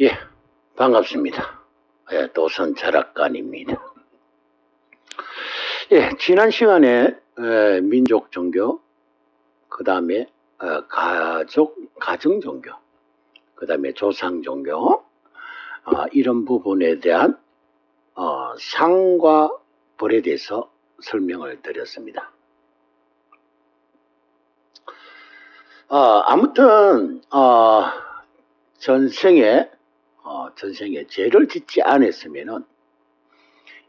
예, 반갑습니다. 예, 도선 철학관입니다. 예, 지난 시간에 민족 종교, 그 다음에 가정 종교, 그 다음에 조상 종교, 이런 부분에 대한 상과 벌에 대해서 설명을 드렸습니다. 아무튼 전생에 죄를 짓지 않았으면은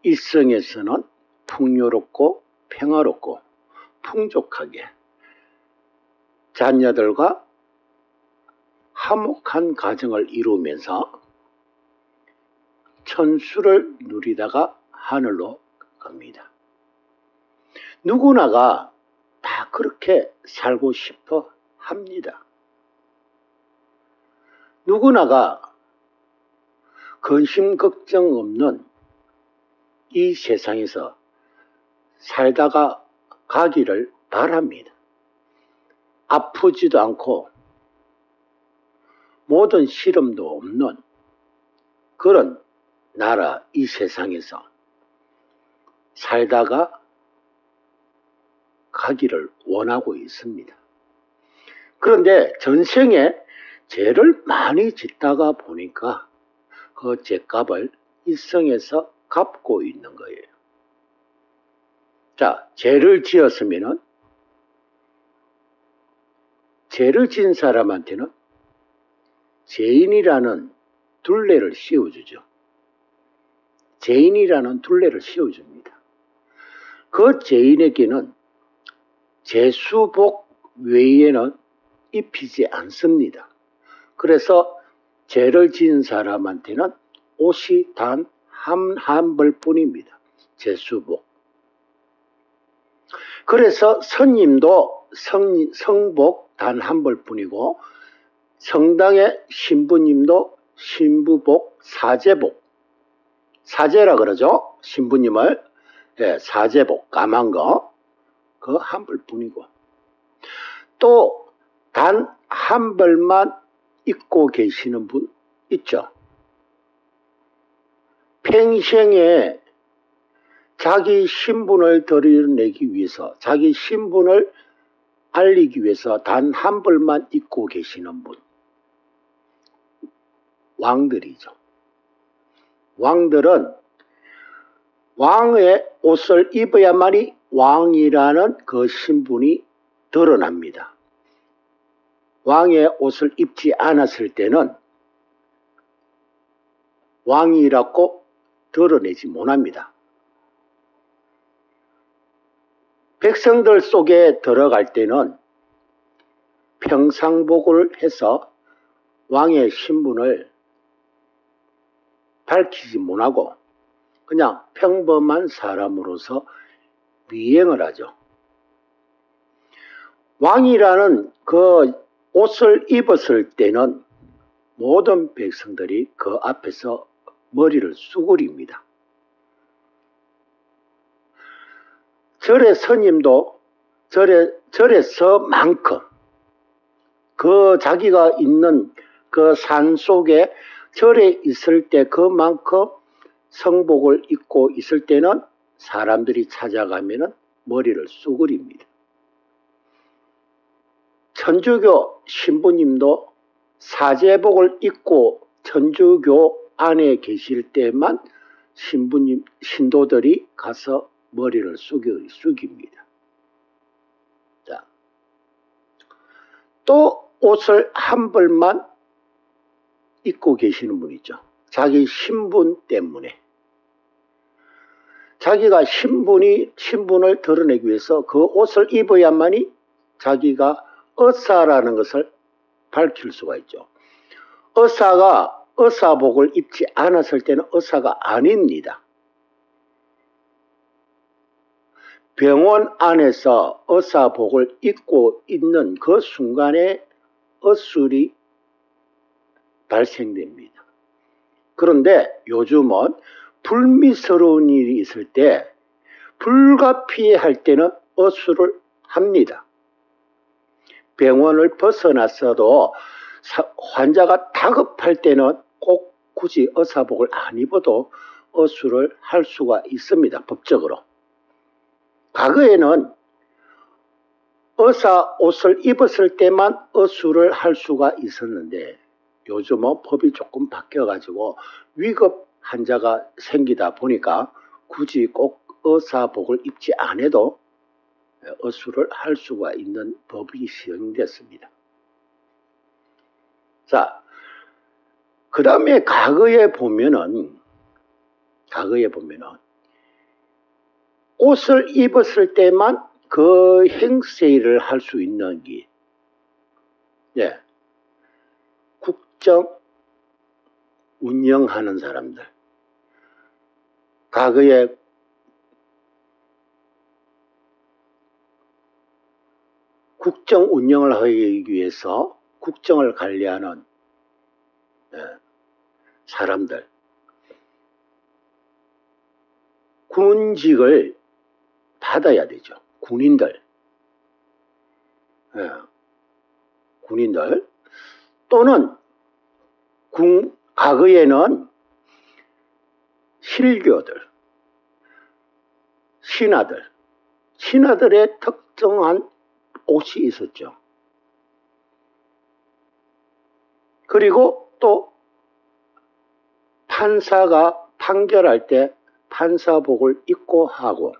일생에서는 풍요롭고 평화롭고 풍족하게 자녀들과 화목한 가정을 이루면서 천수를 누리다가 하늘로 갑니다. 누구나가 다 그렇게 살고 싶어 합니다. 누구나가 근심 걱정 없는 이 세상에서 살다가 가기를 바랍니다. 아프지도 않고 모든 시름도 없는 그런 나라 이 세상에서 살다가 가기를 원하고 있습니다. 그런데 전생에 죄를 많이 짓다가 보니까 그 죄값을 일생에서 갚고 있는 거예요. 자, 죄를 지었으면은 죄를 지은 사람한테는 죄인이라는 둘레를 씌워주죠. 죄인이라는 둘레를 씌워줍니다. 그 죄인에게는 죄수복 외에는 입히지 않습니다. 그래서 죄를 지은 사람한테는 옷이 단 한 벌뿐입니다. 죄수복. 그래서 선임도 성복 단 한 벌뿐이고 성당의 신부님도 신부복 사제복, 사제라 그러죠. 신부님을 사제복 까만 거 그 한 벌뿐이고 또 단 한 벌만 입고 계시는 분 있죠. 평생에 자기 신분을 드러내기 위해서, 자기 신분을 알리기 위해서 단 한 벌만 입고 계시는 분. 왕들이죠. 왕들은 왕의 옷을 입어야만이 왕이라는 그 신분이 드러납니다. 왕의 옷을 입지 않았을 때는 왕이라고 드러내지 못합니다. 백성들 속에 들어갈 때는 평상복을 해서 왕의 신분을 밝히지 못하고 그냥 평범한 사람으로서 미행을 하죠. 왕이라는 그 옷을 입었을 때는 모든 백성들이 그 앞에서 머리를 쑤그립니다. 절의 스님도 절에서만큼 그 자기가 있는 그 산 속에 절에 있을 때 그만큼 성복을 입고 있을 때는 사람들이 찾아가면은 머리를 쑤그립니다. 천주교 신부님도 사제복을 입고 천주교 안에 계실 때만 신도들이 가서 머리를 숙입니다. 자, 또 옷을 한 벌만 입고 계시는 분 있죠. 자기 신분 때문에. 자기가 신분을 드러내기 위해서 그 옷을 입어야만이 자기가 의사라는 것을 밝힐 수가 있죠. 의사가 의사복을 입지 않았을 때는 의사가 아닙니다. 병원 안에서 의사복을 입고 있는 그 순간에 의술이 발생됩니다. 그런데 요즘은 불미스러운 일이 있을 때 불가피할 때는 의술을 합니다. 병원을 벗어났어도 환자가 다급할 때는 꼭 굳이 의사복을 안 입어도 어수를 할 수가 있습니다. 법적으로. 과거에는 의사 옷을 입었을 때만 어수를 할 수가 있었는데 요즘은 법이 조금 바뀌어가지고 위급 환자가 생기다 보니까 굳이 꼭 의사복을 입지 않아도 어수를 할 수가 있는 법이 시행됐습니다. 자, 그 다음에 과거에 보면은 옷을 입었을 때만 그 행세를 할 수 있는 게 국정 운영하는 사람들. 과거에 국정 운영을 하기 위해서 국정을 관리하는 사람들. 군직을 받아야 되죠. 군인들. 군인들. 또는 과거에는 실교들, 신하들의 특정한 옷이 있었죠. 그리고 또 판사가 판결할 때 판사복을 입고 하고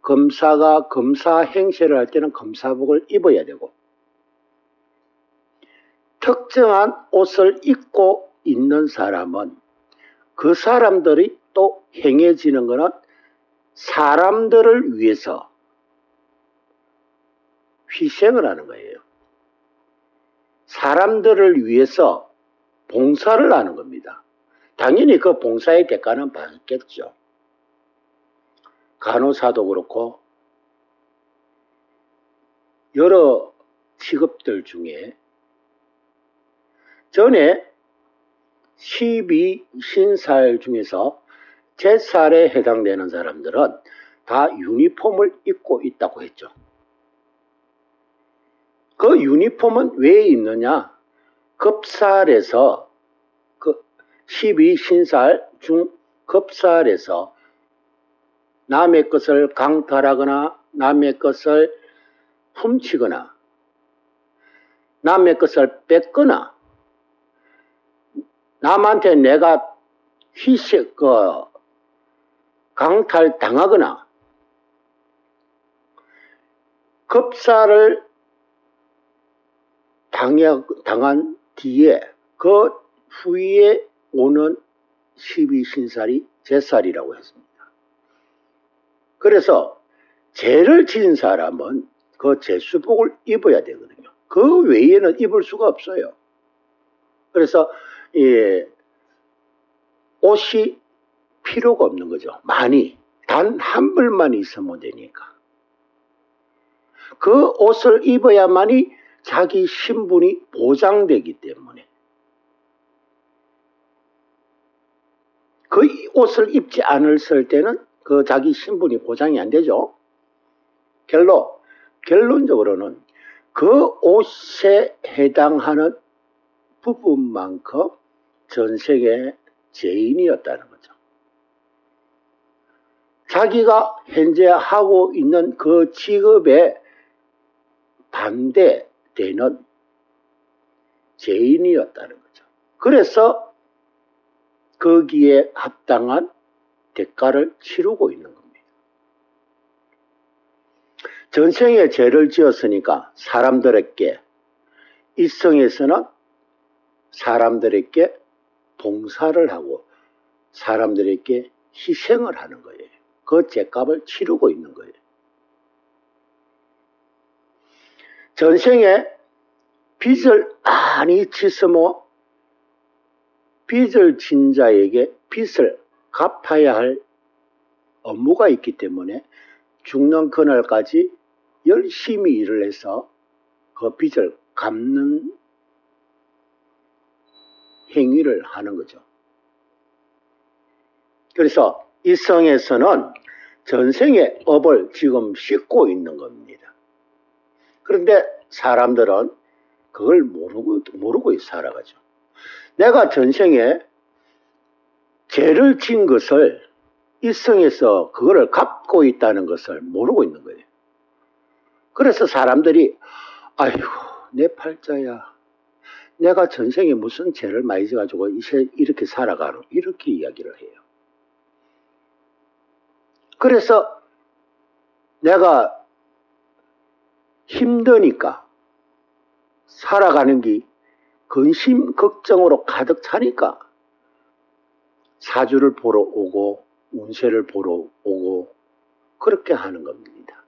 검사가 검사 행세를 할 때는 검사복을 입어야 되고 특정한 옷을 입고 있는 사람은 그 사람들이 또 행해지는 것은 사람들을 위해서 희생을 하는 거예요. 사람들을 위해서 봉사를 하는 겁니다. 당연히 그 봉사의 대가는 받겠죠. 간호사도 그렇고 여러 직업들 중에 전에 12신살 중에서 제살에 해당되는 사람들은 다 유니폼을 입고 있다고 했죠. 그 유니폼은 왜 입느냐? 급살에서 그 12신살 중 급살에서 남의 것을 강탈하거나 남의 것을 훔치거나 남의 것을 뺏거나 남한테 내가 강탈당하거나 급사를 당한 뒤에 그 후에 오는 12신살이 제살이라고 했습니다. 그래서 죄를 지은 사람은 그 제수복을 입어야 되거든요. 그 외에는 입을 수가 없어요. 그래서 옷이 필요가 없는 거죠. 많이. 단 한 벌만 있으면 되니까. 그 옷을 입어야만이 자기 신분이 보장되기 때문에. 그 옷을 입지 않았을 때는 그 자기 신분이 보장이 안 되죠. 결론적으로는 그 옷에 해당하는 부분만큼 전생에 죄인이었다는 거죠. 자기가 현재 하고 있는 그 직업에 반대되는 죄인이었다는 거죠. 그래서 거기에 합당한 대가를 치르고 있는 겁니다. 전생에 죄를 지었으니까 사람들에게 이성에서는 사람들에게 봉사를 하고 사람들에게 희생을 하는 거예요. 그 죄값을 치르고 있는 거예요. 전생에 빚을 많이 졌으면 빚을 진 자에게 빚을 갚아야 할 업무가 있기 때문에 죽는 그날까지 열심히 일을 해서 그 빚을 갚는 행위를 하는 거죠. 그래서 이성에서는 전생의 업을 지금 씻고 있는 겁니다. 그런데 사람들은 그걸 모르고 살아가죠. 내가 전생에 죄를 진 것을 일성에서 그거를 갚고 있다는 것을 모르고 있는 거예요. 그래서 사람들이 아이고 내 팔자야, 내가 전생에 무슨 죄를 많이 져가지고 이렇게 살아가노, 이렇게 이야기를 해요. 그래서 내가 힘드니까 살아가는 게 근심 걱정으로 가득 차니까 사주를 보러 오고 운세를 보러 오고 그렇게 하는 겁니다.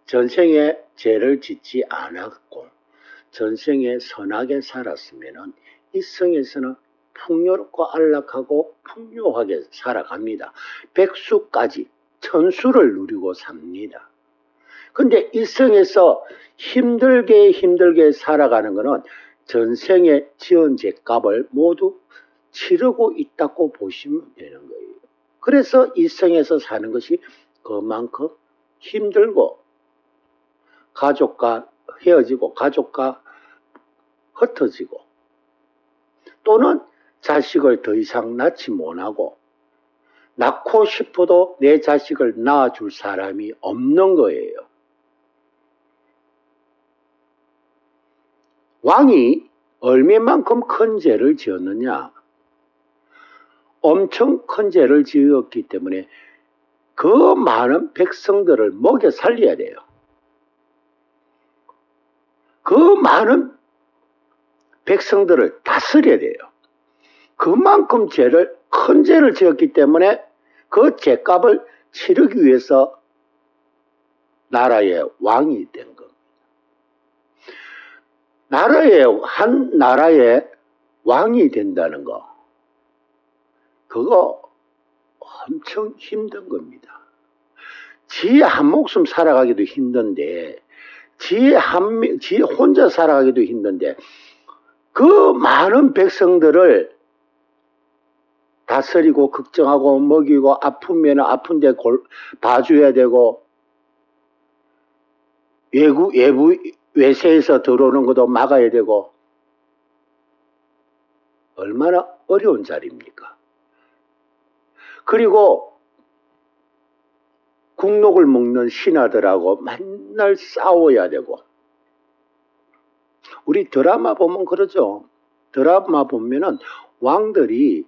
전생에 죄를 짓지 않았고 전생에 선하게 살았으면 일생에서는 풍요롭고 안락하고 풍요하게 살아갑니다. 백수까지 천수를 누리고 삽니다. 근데 일생에서 힘들게 살아가는 것은 전생에 지은 죄값을 모두 치르고 있다고 보시면 되는 거예요. 그래서 일생에서 사는 것이 그만큼 힘들고 가족과 헤어지고 가족과 흩어지고 또는 자식을 더 이상 낳지 못하고 낳고 싶어도 내 자식을 낳아줄 사람이 없는 거예요. 왕이 얼마만큼 큰 죄를 지었느냐? 엄청 큰 죄를 지었기 때문에 그 많은 백성들을 먹여 살려야 돼요. 그 많은 백성들을 다스려야 돼요. 그만큼 큰 죄를 지었기 때문에 그 죄값을 치르기 위해서 나라의 왕이 된 겁니다. 한 나라의 왕이 된다는 거, 그거 엄청 힘든 겁니다. 지 한 목숨 살아가기도 힘든데, 지 혼자 살아가기도 힘든데, 그 많은 백성들을 다스리고 걱정하고 먹이고 아프면 아픈데 봐줘야 되고 외세에서 들어오는 것도 막아야 되고 얼마나 어려운 자리입니까? 그리고 국록을 먹는 신하들하고 맨날 싸워야 되고 우리 드라마 보면 그러죠. 드라마 보면은 왕들이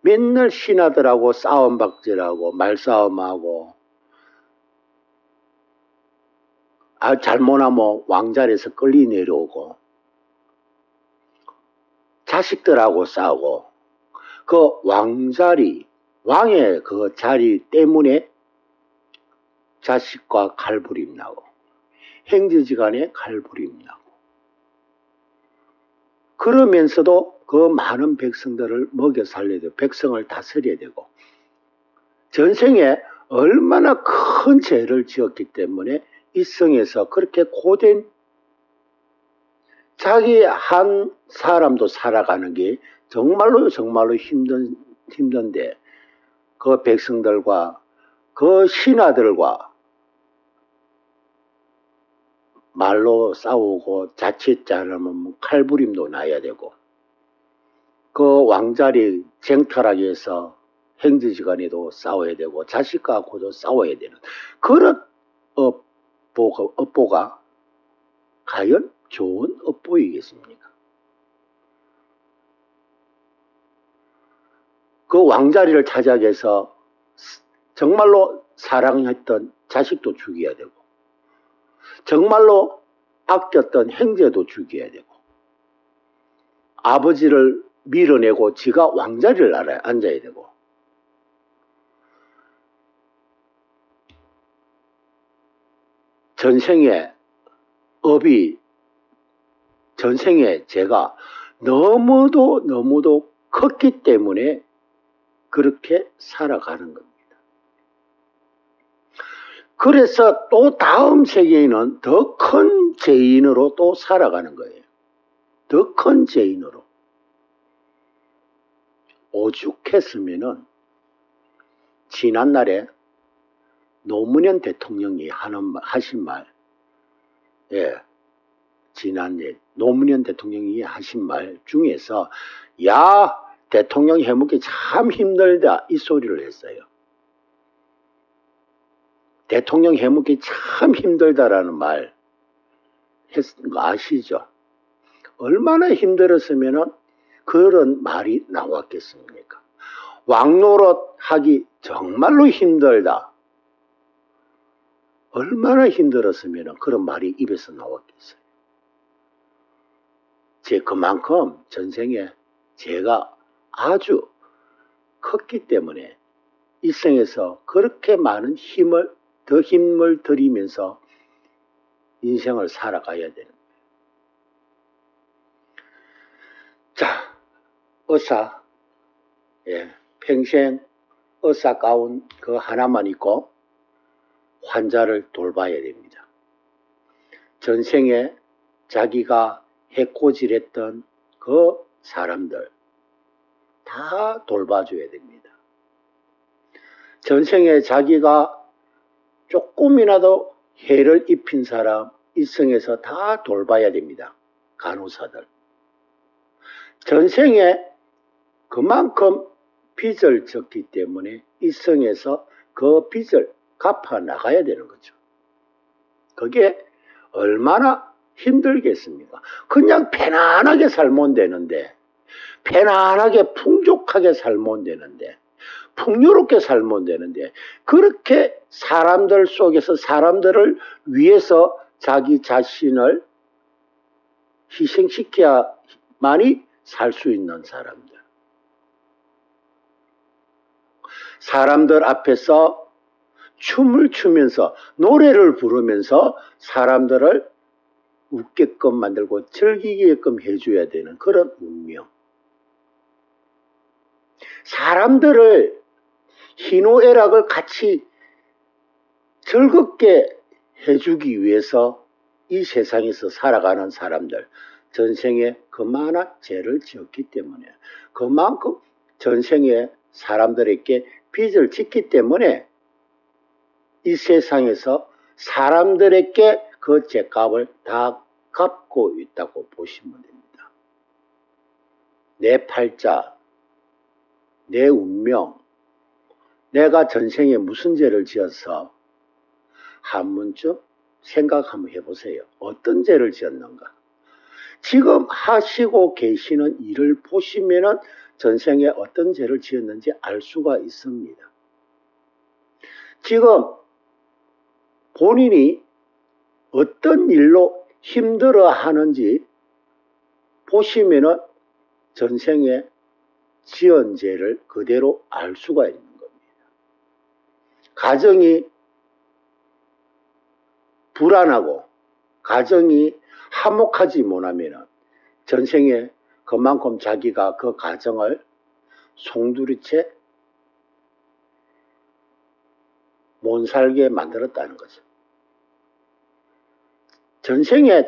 맨날 신하들하고 싸움박질하고 말싸움하고 잘못하면 왕자리에서 끌리 내려오고 자식들하고 싸우고 그 왕의 그 자리 때문에 자식과 칼부림 나고 행제지간에 칼부림 나고 그러면서도 그 많은 백성들을 먹여 살려야 되고 백성을 다스려야 되고 전생에 얼마나 큰 죄를 지었기 때문에 일성에서 그렇게 고된 자기 한 사람도 살아가는 게 정말로 힘든데 그 백성들과 그 신하들과 말로 싸우고 자칫 잘하면 칼부림도 나야 되고 그 왕자리 쟁탈하기 위해서 행제지간에도 싸워야 되고 자식하고도 싸워야 되는 그런 업보가 과연 좋은 업보이겠습니까? 그 왕자리를 차지하기 위해서 정말로 사랑했던 자식도 죽여야 되고 정말로 아꼈던 형제도 죽여야 되고 아버지를 밀어내고 지가 왕자리를 앉아야 되고 전생에 제가 너무도 컸기 때문에 그렇게 살아가는 겁니다. 그래서 또 다음 세계에는 더 큰 죄인으로 또 살아가는 거예요. 더 큰 죄인으로. 오죽했으면은 지난날에 노무현 대통령이 하신 말, 예, 지난해 노무현 대통령이 하신 말 중에서 야 대통령 해먹기 참 힘들다 이 소리를 했어요. 대통령 해먹기 참 힘들다라는 말 했는 거 아시죠? 얼마나 힘들었으면 그런 말이 나왔겠습니까? 왕노릇 하기 정말로 힘들다. 얼마나 힘들었으면 그런 말이 입에서 나왔겠어요. 그만큼 전생에 제가 아주 컸기 때문에 일생에서 그렇게 많은 힘을 들이면서 인생을 살아가야 되는 거예요. 자, 의사, 평생 의사 가운 그 하나만 입고 환자를 돌봐야 됩니다. 전생에 자기가 해코지했던 그 사람들 다 돌봐줘야 됩니다. 전생에 자기가 조금이라도 해를 입힌 사람 일생에서 다 돌봐야 됩니다. 간호사들. 전생에 그만큼 빚을 졌기 때문에 일생에서 그 빚을 갚아 나가야 되는 거죠. 그게 얼마나 힘들겠습니까? 그냥 편안하게 살면 되는데, 편안하게 풍족하게 살면 되는데, 풍요롭게 살면 되는데, 그렇게 사람들 속에서 사람들을 위해서 자기 자신을 희생시켜야만이 살 수 있는 사람들. 사람들 앞에서 춤을 추면서 노래를 부르면서 사람들을 웃게끔 만들고 즐기게끔 해줘야 되는 그런 운명. 사람들을 희노애락을 같이 즐겁게 해주기 위해서 이 세상에서 살아가는 사람들, 전생에 그만한 죄를 지었기 때문에 그만큼 전생에 사람들에게 빚을 짓기 때문에 이 세상에서 사람들에게 그 죄값을 다 갚고 있다고 보시면 됩니다. 내 팔자, 내 운명, 내가 전생에 무슨 죄를 지어서 한 번쯤 생각 한번 해보세요. 어떤 죄를 지었는가? 지금 하시고 계시는 일을 보시면은 전생에 어떤 죄를 지었는지 알 수가 있습니다. 지금 본인이 어떤 일로 힘들어 하는지 보시면은 전생에 지은 죄를 그대로 알 수가 있는 겁니다. 가정이 불안하고 가정이 화목하지 못하면 전생에 그만큼 자기가 그 가정을 송두리째 못 살게 만들었다는 거죠. 전생에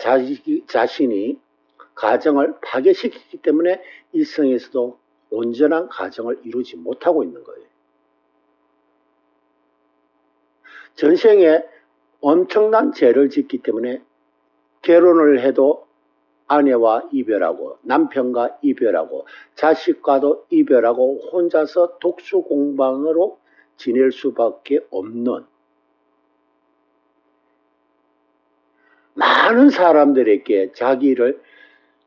자신이 가정을 파괴시키기 때문에 일생에서도 온전한 가정을 이루지 못하고 있는 거예요. 전생에 엄청난 죄를 짓기 때문에 결혼을 해도 아내와 이별하고 남편과 이별하고 자식과도 이별하고 혼자서 독수공방으로 지낼 수밖에 없는 많은 사람들에게 자기를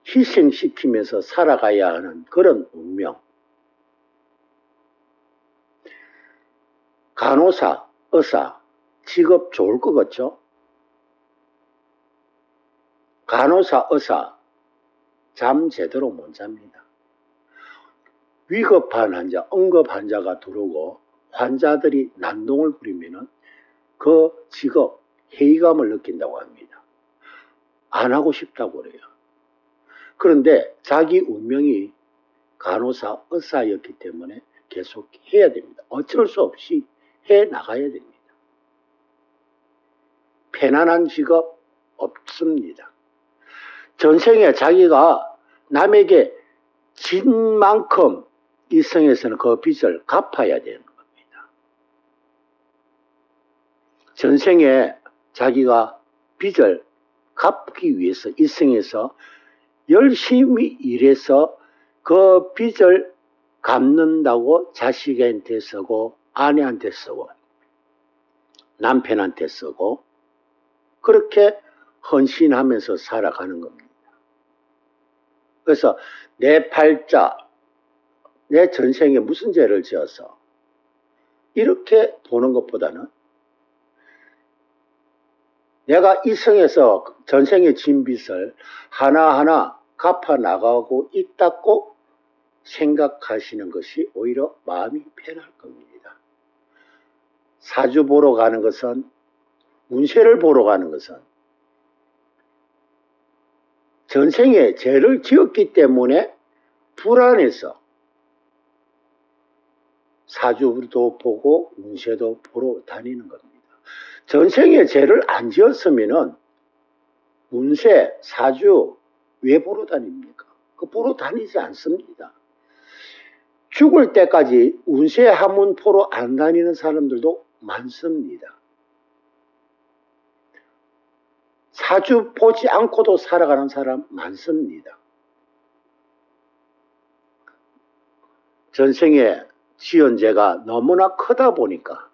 희생시키면서 살아가야 하는 그런 운명. 간호사, 의사 직업 좋을 것 같죠? 간호사, 의사 잠 제대로 못 잡니다. 위급한 환자, 응급 환자가 들어오고 환자들이 난동을 부리면 그 직업 회의감을 느낀다고 합니다. 안 하고 싶다고 그래요. 그런데 자기 운명이 간호사, 의사였기 때문에 계속 해야 됩니다. 어쩔 수 없이 해 나가야 됩니다. 편안한 직업 없습니다. 전생에 자기가 남에게 진 만큼 일생에서는 그 빚을 갚아야 되는 겁니다. 전생에 자기가 빚을 갚기 위해서 일생에서 열심히 일해서 그 빚을 갚는다고 자식한테 쓰고 아내한테 쓰고 남편한테 쓰고 그렇게 헌신하면서 살아가는 겁니다. 그래서 내 팔자, 내 전생에 무슨 죄를 지어서 이렇게 보는 것보다는 내가 이 생에서 전생에 진 빚을 하나하나 갚아 나가고 있다고 생각하시는 것이 오히려 마음이 편할 겁니다. 사주 보러 가는 것은, 운세를 보러 가는 것은 전생에 죄를 지었기 때문에 불안해서 사주도 보고 운세도 보러 다니는 겁니다. 전생에 죄를 안 지었으면은 운세, 사주 왜 보러 다닙니까? 그 보러 다니지 않습니다. 죽을 때까지 운세 한문 보러 안 다니는 사람들도 많습니다. 사주 보지 않고도 살아가는 사람 많습니다. 전생에 지은 죄가 너무나 크다 보니까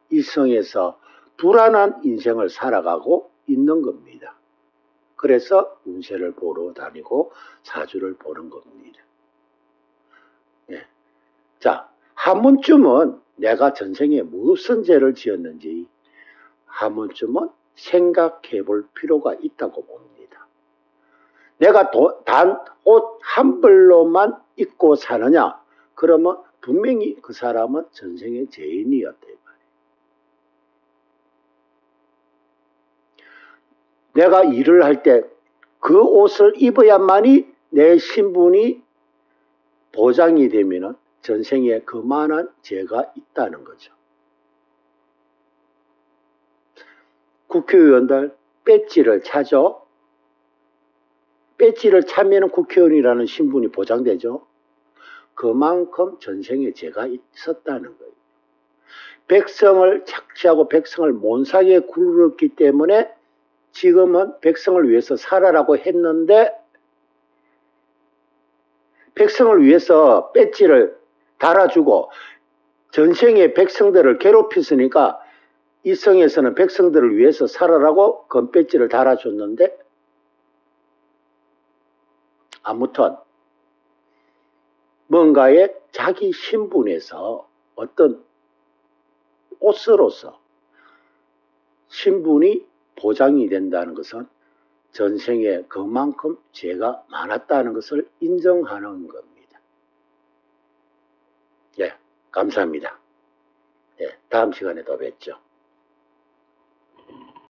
일생에서 불안한 인생을 살아가고 있는 겁니다. 그래서 운세를 보러 다니고 사주를 보는 겁니다. 예. 자, 한 번쯤은 내가 전생에 무슨 죄를 지었는지 한 번쯤은 생각해 볼 필요가 있다고 봅니다. 내가 단 옷 한 벌로만 입고 사느냐? 그러면 분명히 그 사람은 전생의 죄인이었다. 내가 일을 할 때 그 옷을 입어야만이 내 신분이 보장이 되면 전생에 그만한 죄가 있다는 거죠. 국회의원들 배지를 차죠. 배지를 차면 국회의원이라는 신분이 보장되죠. 그만큼 전생에 죄가 있었다는 거예요. 백성을 착취하고 백성을 못사게 굴렀기 때문에 지금은 백성을 위해서 살아라고 했는데 백성을 위해서 배지를 달아주고 전생에 백성들을 괴롭혔으니까 이 성에서는 백성들을 위해서 살아라고 금배지를 달아줬는데 아무튼 뭔가의 자기 신분에서 어떤 옷으로서 신분이 보장이 된다는 것은 전생에 그만큼 죄가 많았다는 것을 인정하는 겁니다. 예, 감사합니다. 예, 다음 시간에 또 뵙죠.